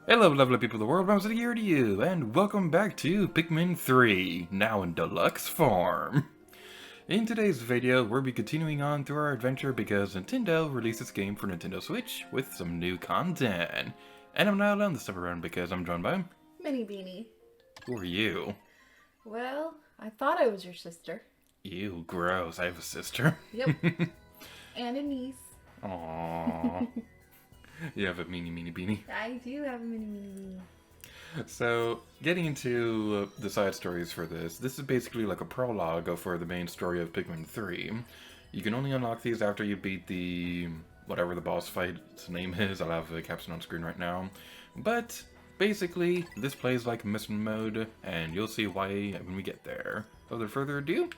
Hello, lovely people of the world, I'm here to you, and welcome back to Pikmin 3, now in deluxe form. In today's video, we'll be continuing on through our adventure because Nintendo released this game for Nintendo Switch with some new content. And I'm not alone this time around because I'm joined by... Mini Beanie. Who are you? Well, I thought I was your sister. Ew, gross, I have a sister. Yep. And a niece. Aww. You have a mini beanie. I do have a mini beanie. So, getting into the side stories for this is basically like a prologue for the main story of Pikmin 3. You can only unlock these after you beat the... whatever the boss fight's name is. I'll have the caption on screen right now. But, basically, this plays like mission mode, and you'll see why when we get there. Without further ado...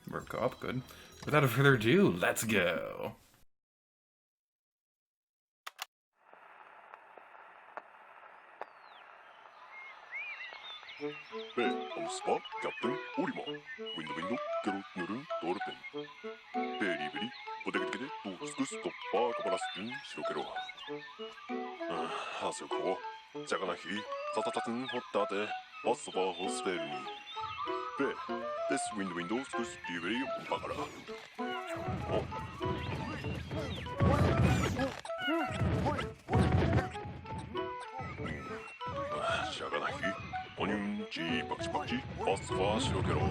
We're co-op, good. Without further ado, let's go! Bed on the spot, Captain Olimar. Window, Gerut, Dorpen. Beriberi, Podegede, Tuskus, Toppa, Kapalastin, Shirokero. Hasoko, Jaganahi, Tatatan, Hotate, Osova, Hostelni. Bed, this window, Skus, Diberi, Umpakara. Jaganahi. Onyunji, Bakchi, Osva, Shirokero.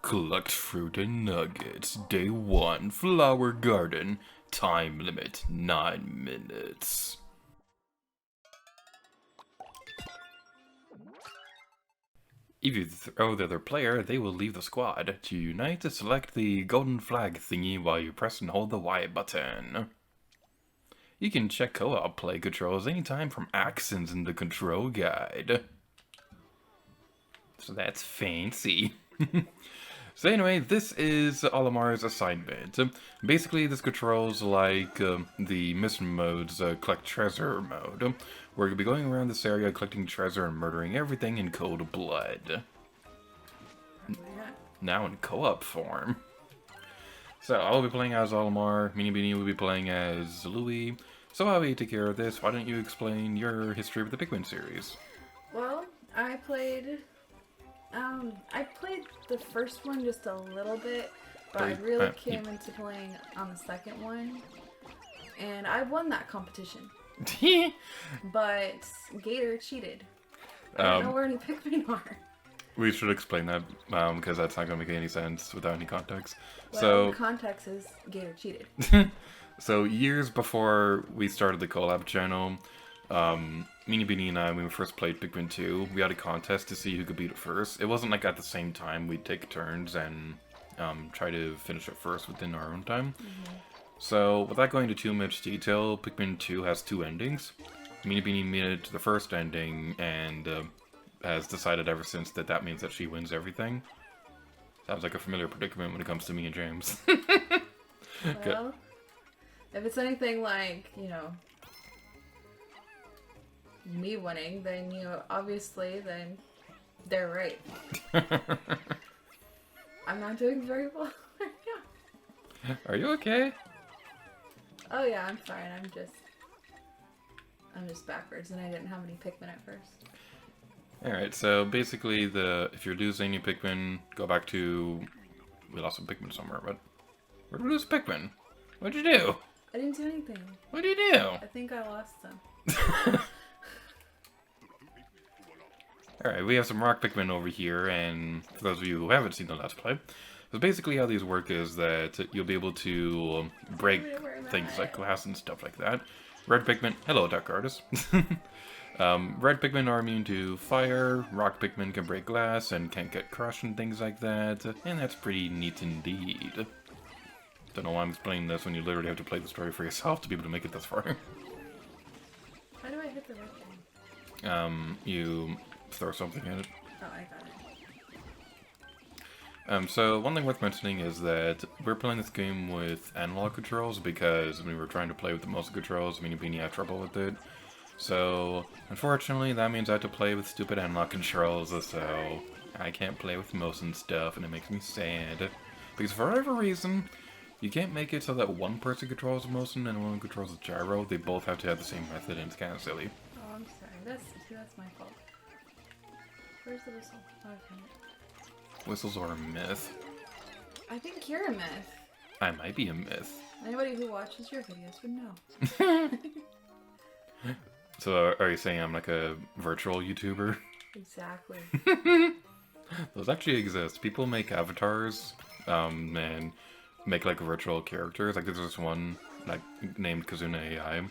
Collect fruit and nuggets. Day 1, Flower Garden. Time limit, 9 minutes. If you throw the other player, they will leave the squad. To unite, select the golden flag thingy while you press and hold the Y button. You can check co-op play controls anytime from actions in the control guide. So that's fancy. So anyway, this is Olimar's assignment. Basically, this controls like the mission mode's collect treasure mode, where you'll be going around this area collecting treasure and murdering everything in cold blood. Now in co-op form. So I'll be playing as Olimar, Mini Beanie will be playing as Louie. So while we take care of this, why don't you explain your history with the Pikmin series? Well, I played the first one just a little bit, but I really came into playing on the second one, and I won that competition. But Gator cheated. I don't know where any Pikmin are. We should explain that, because that's not going to make any sense without any context. Well, So the context is Gator cheated. So years before we started the collab channel, Mini Beanie and I, when we first played Pikmin 2, we had a contest to see who could beat it first. It wasn't like at the same time, we'd take turns and try to finish it first within our own time. Mm-hmm. So, without going into too much detail, Pikmin 2 has 2 endings. Mini Beanie made it to the first ending and has decided ever since that that means that she wins everything. Sounds like a familiar predicament when it comes to me and James. Well, if it's anything like, you know, me winning, then, you know, obviously, then they're right. I'm not doing very well right now. Are you okay? Oh yeah, I'm fine. I'm just backwards, and I didn't have any Pikmin at first. Alright, so basically, if you're losing your Pikmin, go back to... We lost some Pikmin somewhere, but... Where'd we lose Pikmin? What'd you do? I didn't do anything. What'd you do? I think I lost them. Alright, we have some rock Pikmin over here, and for those of you who haven't seen the Let's Play, so basically how these work is that you'll be able to break things like glass and stuff like that. Red Pikmin, hello Dark Artist. Red Pikmin are immune to fire, rock Pikmin can break glass and can't get crushed and things like that, and that's pretty neat indeed. Don't know why I'm explaining this when you literally have to play the story for yourself to be able to make it this far. How do I hit the red thing? You throw something at it. Oh, I got it. So one thing worth mentioning is that we're playing this game with analog controls because when we were trying to play with the motion controls, Mini Beanie had trouble with it. So, unfortunately, that means I have to play with stupid analog controls, so I can't play with motion stuff, and it makes me sad. Because for whatever reason, you can't make it so that one person controls the motion and one controls the gyro. They both have to have the same method, and it's kind of silly. Oh, I'm sorry. That's my fault. Where's the whistle? Okay. Whistles are a myth. I think you're a myth. I might be a myth. Anybody who watches your videos would know. So are you saying I'm like a virtual YouTuber? Exactly. Those actually exist. People make avatars, and make like virtual characters. Like there's this one like named Kazuna AI.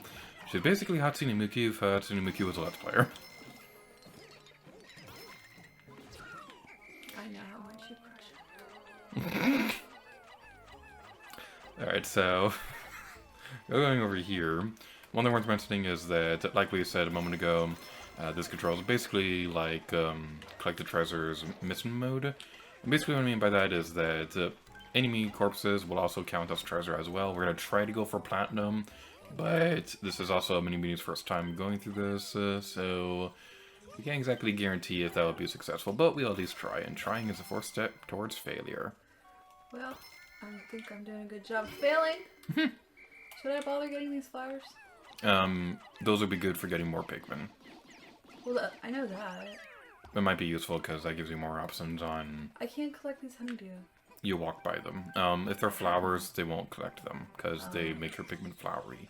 She's basically Hatsune Miku if Hatsune Miku was a Let's Player. I know how much you crush it. Alright, so going over here, one thing worth mentioning is that, like we said a moment ago, this control is basically like collect the treasures mission mode. And basically what I mean by that is that enemy corpses will also count as treasure as well. We're going to try to go for platinum, but this is also Mini-Beani's first time going through this, so we can't exactly guarantee if that will be successful, but we'll at least try, and trying is the first step towards failure. Well, I think I'm doing a good job failing. Should I bother getting these flowers? Those would be good for getting more Pikmin. Well, I know that. It might be useful because that gives you more options on... I can't collect these honeydew. You walk by them. If they're flowers, they won't collect them because they make your Pikmin flowery.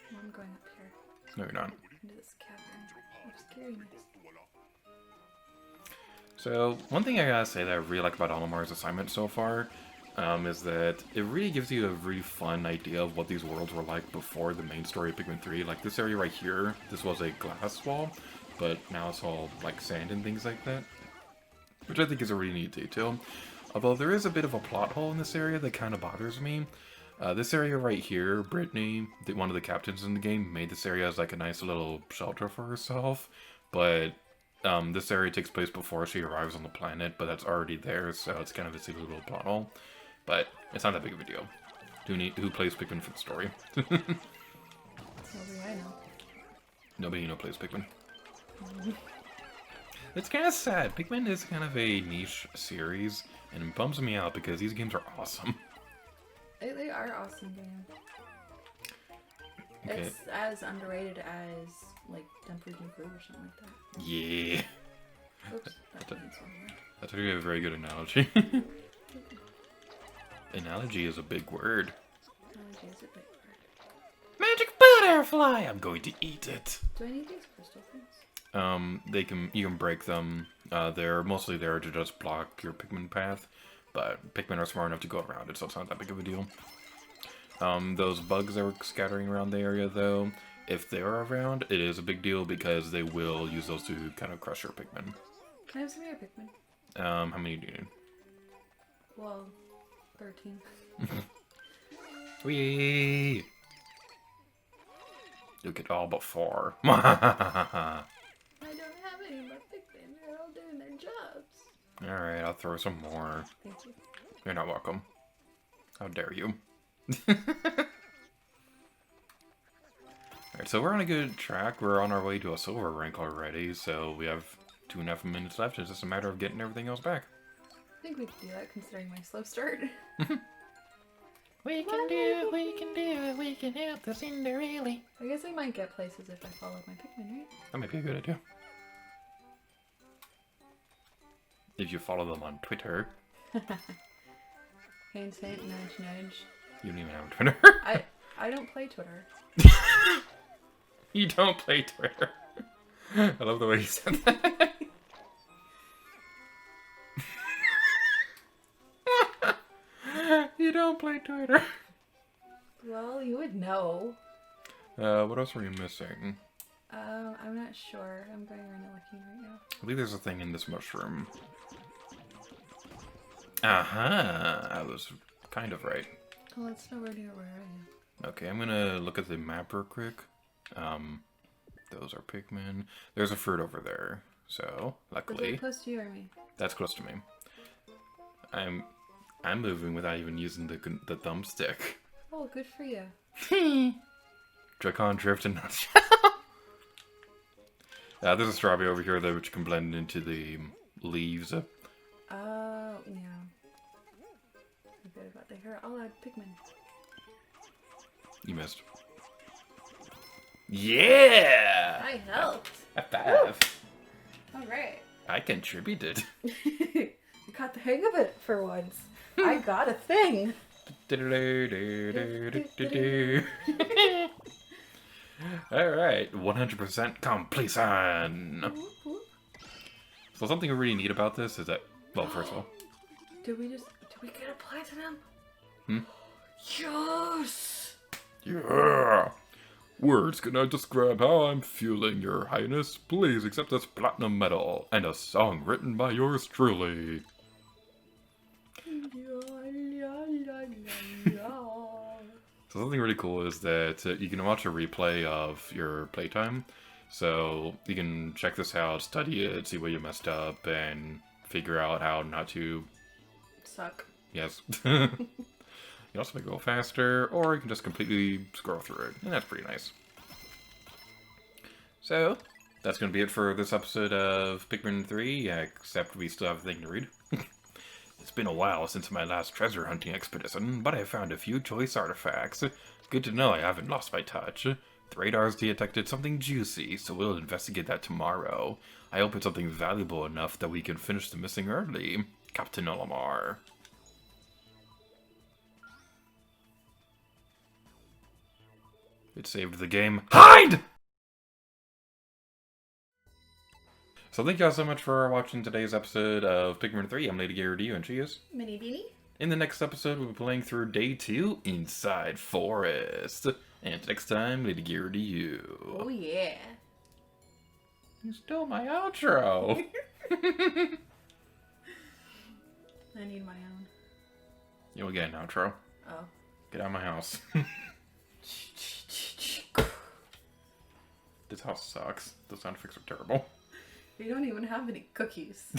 I'm going up here. No, you're not. Into this cavern. Oh, scariness. So, one thing I gotta say that I really like about Olimar's assignment so far is that it really gives you a really fun idea of what these worlds were like before the main story of Pikmin 3. Like this area right here, this was a glass wall, but now it's all like sand and things like that. Which I think is a really neat detail. Although there is a bit of a plot hole in this area that kind of bothers me. This area right here, Brittany, one of the captains in the game, made this area as like a nice little shelter for herself. But this area takes place before she arrives on the planet, but that's already there, so it's kind of a silly little plot hole. But it's not that big of a deal. Who plays Pikmin for the story? Nobody I know. Nobody plays Pikmin. It's kind of sad. Pikmin is kind of a niche series, and it bums me out because these games are awesome. They are awesome games. Okay. It's as underrated as, like, Dumper's New Groove or something like that. Yeah. Oops, that means one more. That's actually a very good analogy. Analogy is a big word. Analogy is a big word. Magic butterfly! I'm going to eat it. Do I need these crystal things? You can break them. They're mostly there to just block your Pikmin path, but Pikmin are smart enough to go around it, so it's not that big of a deal. Those bugs that were scattering around the area, though, if they're around, it is a big deal because they will use those to kind of crush your Pikmin. Can I have some of your Pikmin? How many do you need? Well, 13. Whee! You'll get all but 4. I don't have any more Pikmin. They're all doing their jobs. Alright, I'll throw some more. Thank you. You're not welcome. How dare you? Alright, so we're on a good track. We're on our way to a silver rank already, so we have 2.5 minutes left. It's just a matter of getting everything else back. I think we can do that considering my slow start. We can do it, we can do it, we can help the Cinderella. I guess I might get places if I follow my Pikmin, right? That might be a good idea. If you follow them on Twitter. Hint, hint, nudge, nudge. You don't even have Twitter. I don't play Twitter. You don't play Twitter. I love the way you said that. You don't play Twitter. Well, you would know. What else were you missing? I'm not sure. I'm going around and looking right now. I believe there's a thing in this mushroom. Aha! I was kind of right. Oh, let's know where are you? Okay, I'm gonna look at the map real quick. Those are Pikmin. There's a fruit over there. So, luckily... Is it close to you or me? That's close to me. I'm moving without even using the thumbstick. Oh, good for you. Dracon drift and not. There's a strawberry over here though, which can blend into the leaves. Yeah. cut the hair, I'll add Pikmin. You missed. Yeah! I helped. High five. Alright. I contributed. You got the hang of it for once. I got a thing. Alright, 100% completion. So something really neat about this is that, well, first of all. Did we get a platinum? Hmm? Yes! Yeah! Words cannot describe how I'm feeling, Your Highness. Please accept this platinum medal and a song written by yours truly. So something really cool is that you can watch a replay of your playtime. So you can check this out, study it, see where you messed up, and figure out how not to... Suck. Yes. You can also make it go faster, or you can just completely scroll through it, and that's pretty nice. So, that's going to be it for this episode of Pikmin 3, except we still have a thing to read. It's been a while since my last treasure hunting expedition, but I found a few choice artifacts. Good to know I haven't lost my touch. The radar's detected something juicy, so we'll investigate that tomorrow. I hope it's something valuable enough that we can finish the missing early. Captain Olimar. It saved the game. HIDE! So thank you all so much for watching today's episode of Pikmin 3. I'm Lady Garudio, and she is Mini Beanie. In the next episode, we'll be playing through Day 2, Inside Forest. And next time, Lady Garudio. Oh yeah. You stole my outro. I need my own. You'll get an outro. Oh. Get out of my house. This house sucks. The sound effects are terrible. We don't even have any cookies.